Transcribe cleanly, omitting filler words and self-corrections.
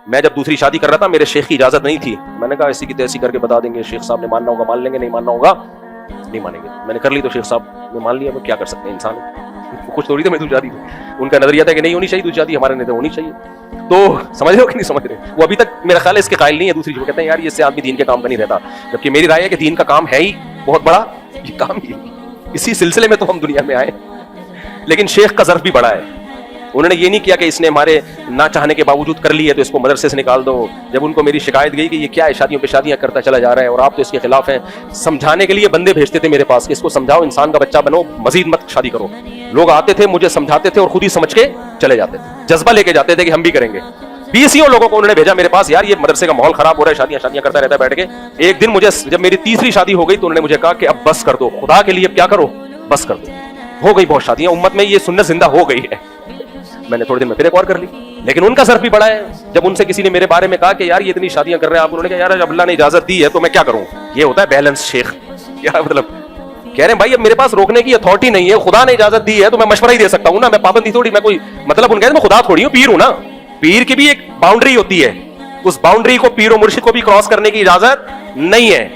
میں جب دوسری شادی کر رہا تھا میرے شیخ کی اجازت نہیں تھی. میں نے کہا ایسی کی تیسی کر کے بتا دیں گے, شیخ صاحب نے ماننا ہوگا مان لیں گے, نہیں ماننا ہوگا نہیں مانیں گے. میں نے کر لی تو شیخ صاحب نے مان لیا, وہ کیا کر سکتے ہیں, انسان کچھ تھوڑی تھا. میں دوسری شادی ان کا نظریہ تھا کہ نہیں ہونی چاہیے دوسری شادی, ہمارے نہیں ہونی چاہیے. تو سمجھ رہے ہو کہ نہیں سمجھ رہے, وہ ابھی تک میرا خیال ہے اس کے قائل نہیں ہے. دوسری جو کہتے ہیں یار یہ اس سے آدمی دین کے کام کا نہیں رہتا, جبکہ میری رائے ہے کہ دین کا کام ہے ہی بہت بڑا, یہ کام ہی اسی سلسلے میں تو ہم دنیا میں آئے. لیکن شیخ کا ظرف بھی بڑا ہے. انہوں نے یہ نہیں کیا کہ اس نے ہمارے نہ چاہنے کے باوجود کر لی ہے تو اس کو مدرسے سے نکال دو. جب ان کو میری شکایت گئی کہ یہ کیا ہے, شادیوں پہ شادیاں کرتا چلا جا رہا ہے اور آپ تو اس کے خلاف ہیں, سمجھانے کے لیے بندے بھیجتے تھے میرے پاس کہ اس کو سمجھاؤ, انسان کا بچہ بنو, مزید مت شادی کرو. لوگ آتے تھے مجھے سمجھاتے تھے اور خود ہی سمجھ کے چلے جاتے تھے, جذبہ لے کے جاتے تھے کہ ہم بھی کریں گے. 20 لوگوں کو انہوں نے بھیجا میرے پاس, یار یہ مدرسے کا ماحول خراب ہو رہا ہے, شادیاں کرتا رہتا ہے بیٹھ کے. ایک دن مجھے جب میری تیسری شادی ہو گئی تو انہوں نے مجھے کہا کہ اب بس کر دو, خدا کے لیے اب کیا کرو, بس کر دو. ہو گئی بہت شادیاں, امت میں یہ سنت زندہ ہو گئی ہے. میں نے تھوڑے دن میں پھر ایک اور کر لی, لیکن ان کا ظرف بھی بڑا ہے. جب ان سے کسی نے میرے بارے میں کہا کہ یار یہ اتنی شادیاں کر رہے ہیں آپ, انہوں نے کہا یار جب اللہ نے اجازت دی ہے تو میں کیا کروں. یہ ہوتا ہے بیلنس شیخ. کیا مطلب, کہہ رہے ہیں بھائی اب میرے پاس روکنے کی اتھارٹی نہیں ہے, خدا نے اجازت دی ہے تو میں مشورہ ہی دے سکتا ہوں نا, میں پابندی تھوڑی, میں کوئی مطلب ان کہتے ہیں میں خدا تھوڑی ہوں, پیر ہوں نا. پیر کی بھی ایک باؤنڈری ہوتی ہے, اس باؤنڈری کو پیر و مرشد کو بھی کراس کرنے کی اجازت نہیں ہے.